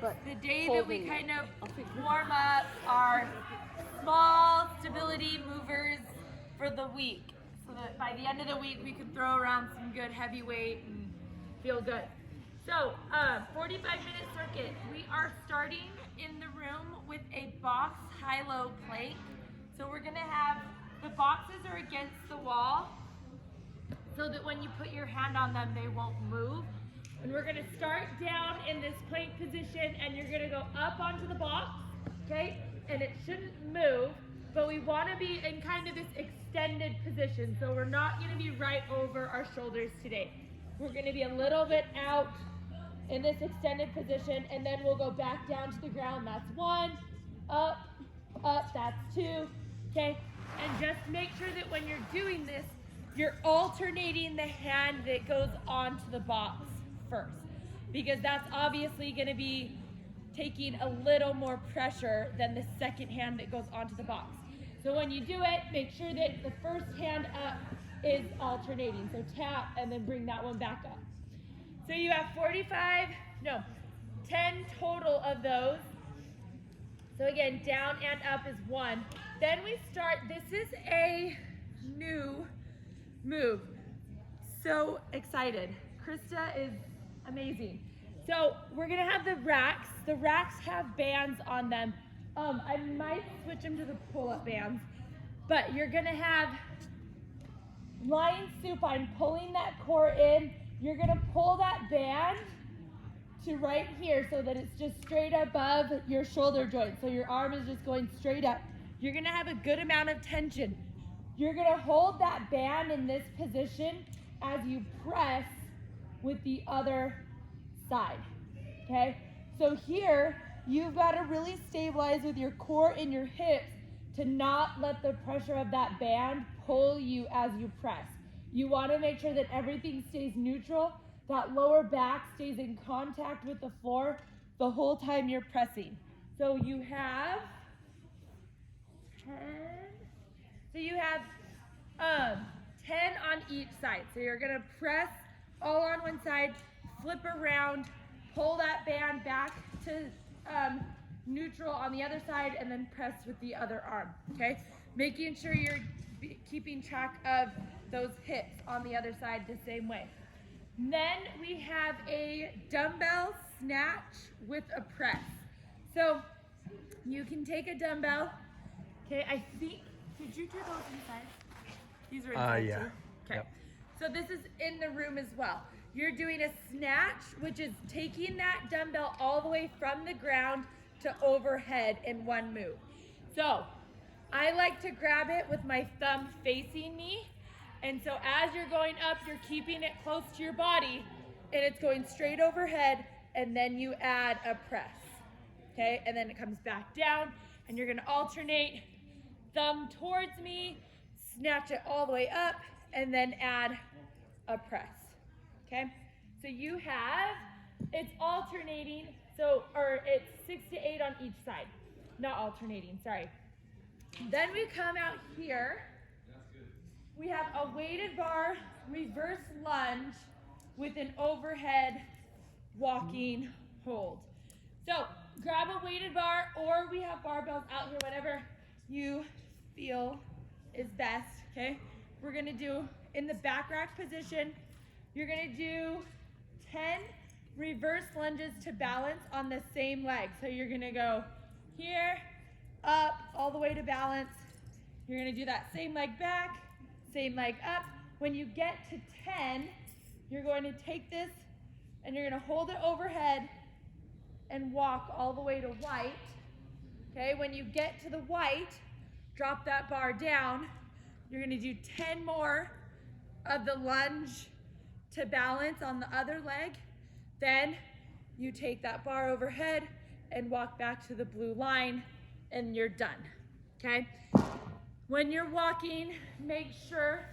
The day that we kind of warm up our small stability movers for the week, so that by the end of the week we can throw around some good heavy weight and feel good. So 45-minute circuit. We are starting in the room with a box high-low plank. So we're gonna have the boxes are against the wall so that when you put your hand on them, they won't move. And we're gonna start down in this plank position and you're gonna go up onto the box, okay? And it shouldn't move, but we wanna be in kind of this extended position. So we're not gonna be right over our shoulders today. We're gonna be a little bit out in this extended position, and then we'll go back down to the ground. That's one, up, that's two, okay? And just make sure that when you're doing this, you're alternating the hand that goes onto the box first, because that's obviously gonna be taking a little more pressure than the second hand that goes onto the box. So when you do it, make sure that the first hand up is alternating. So tap and then bring that one back up. So you have 10 total of those. So again, down and up is one. Then we start, this is a new move. So excited. Krista is amazing. So we're gonna have the racks. The racks have bands on them. I might switch them to the pull-up bands, but you're gonna have lying supine, pulling that core in. You're gonna pull that band to right here so that it's just straight above your shoulder joint. So your arm is just going straight up. You're gonna have a good amount of tension. You're gonna hold that band in this position as you press with the other side, okay? So here, you've gotta really stabilize with your core and your hips to not let the pressure of that band pull you as you press. You wanna make sure that everything stays neutral, that lower back stays in contact with the floor the whole time you're pressing. So you have 10, so you have 10 on each side. So you're gonna press all on one side, flip around, pull that band back to neutral on the other side, and then press with the other arm, okay? Making sure you're keeping track of those hips on the other side the same way. And then we have a dumbbell snatch with a press. So you can take a dumbbell, okay, I think, did you do those inside? These are inside yeah. too? Okay. Yep. So this is in the room as well. You're doing a snatch, which is taking that dumbbell all the way from the ground to overhead in one move. So I like to grab it with my thumb facing me. And so as you're going up, you're keeping it close to your body and it's going straight overhead, and then you add a press, okay? And then it comes back down and you're gonna alternate thumb towards me, snatch it all the way up, and then add a press, okay? So you have, it's alternating, so, or it's 6 to 8 on each side. Not alternating, sorry. Then we come out here. We have a weighted bar reverse lunge with an overhead walking hold. So grab a weighted bar, or we have barbells out here, whatever you feel is best, okay? We're gonna do, in the back rack position, you're gonna do 10 reverse lunges to balance on the same leg. So you're gonna go here, up, all the way to balance. You're gonna do that same leg back, same leg up. When you get to 10, you're going to take this and you're gonna hold it overhead and walk all the way to white. Okay, when you get to the white, drop that bar down. You're gonna do 10 more of the lunge to balance on the other leg. Then you take that bar overhead and walk back to the blue line and you're done, okay? When you're walking, make sure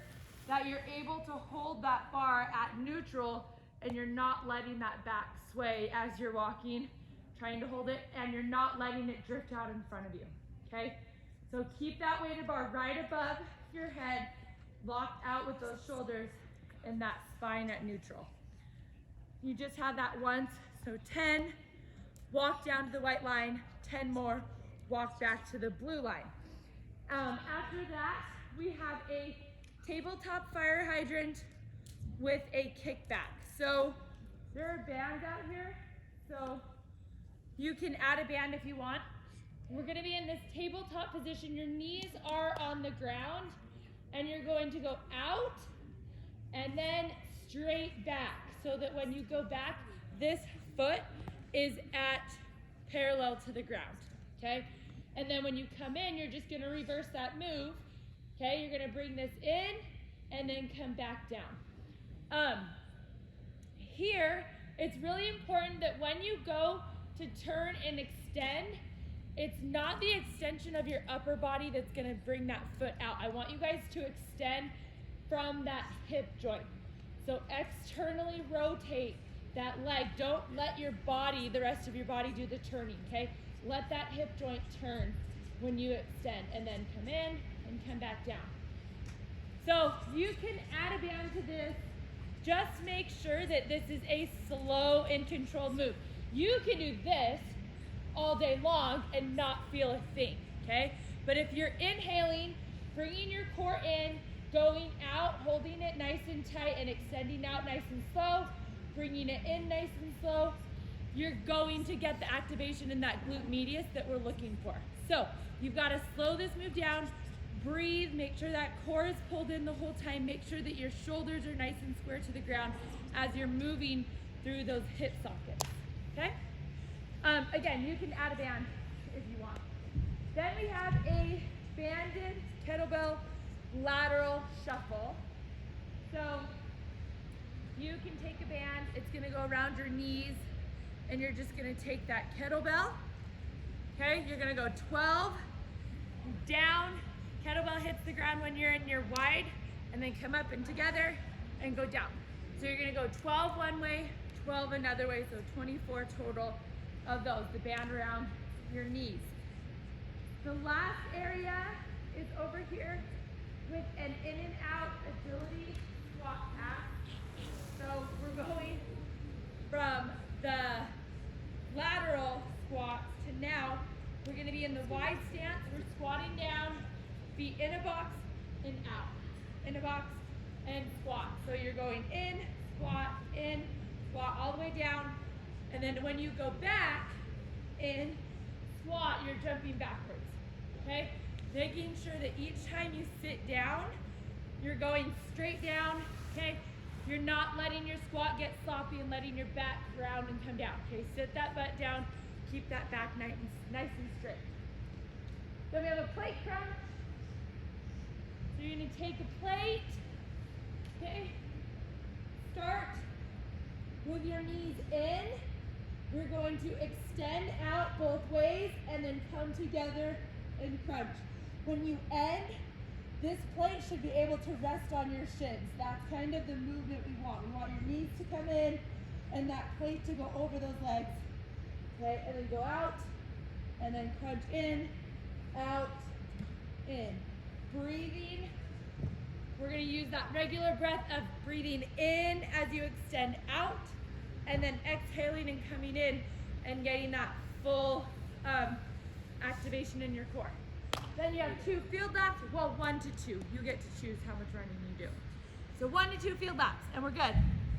that you're able to hold that bar at neutral and you're not letting that back sway as you're walking, trying to hold it, and you're not letting it drift out in front of you, okay? So keep that weighted bar right above your head, locked out with those shoulders and that spine at neutral. You just had that once, so 10 walk down to the white line, 10 more, walk back to the blue line. After that, we have a tabletop fire hydrant with a kickback. So there are bands out here, so you can add a band if you want. We're gonna be in this tabletop position. Your knees are on the ground, and you're going to go out and then straight back, so that when you go back, this foot is at parallel to the ground, okay? And then when you come in, you're just gonna reverse that move, okay? You're gonna bring this in and then come back down. Here, it's really important that when you go to turn and extend, it's not the extension of your upper body that's gonna bring that foot out. I want you guys to extend from that hip joint. So externally rotate that leg. Don't let your body, the rest of your body, do the turning, okay? Let that hip joint turn when you extend, and then come in and come back down. So you can add a band to this. Just make sure that this is a slow and controlled move. You can do this all day long and not feel a thing, okay? But if you're inhaling, bringing your core in, going out, holding it nice and tight, and extending out nice and slow, bringing it in nice and slow, you're going to get the activation in that glute medius that we're looking for. So you've got to slow this move down, breathe, make sure that core is pulled in the whole time, make sure that your shoulders are nice and square to the ground as you're moving through those hip sockets, okay? Again, you can add a band if you want. Then we have a banded kettlebell lateral shuffle. So you can take a band, it's gonna go around your knees, and you're just gonna take that kettlebell, okay? You're gonna go 12, down, kettlebell hits the ground when you're in your wide, and then come up and together, and go down. So you're gonna go 12 one way, 12 another way, so 24 total of those, the band around your knees. The last area is over here with an in and out agility squat pass. So we're going from the lateral squats to now we're going to be in the wide stance. We're squatting down, feet in a box and out, in a box and squat. So you're going in, squat, all the way down, and then when you go back in squat, you're jumping backwards, okay? Making sure that each time you sit down, you're going straight down, okay? You're not letting your squat get sloppy and letting your back round and come down, okay? Sit that butt down, keep that back nice and straight. Then we have a plate crunch. So you're gonna take a plate, okay? Start with your knees in. We're going to extend out both ways and then come together and crunch. When you end, this plate should be able to rest on your shins. That's kind of the movement we want. We want your knees to come in and that plate to go over those legs. Okay, and then go out, and then crunch in, out, in. Breathing. We're gonna use that regular breath of breathing in as you extend out, and then exhaling and coming in and getting that full activation in your core. Then you have 2 field laps, well 1 to 2. You get to choose how much running you do. So 1 to 2 field laps, and we're good.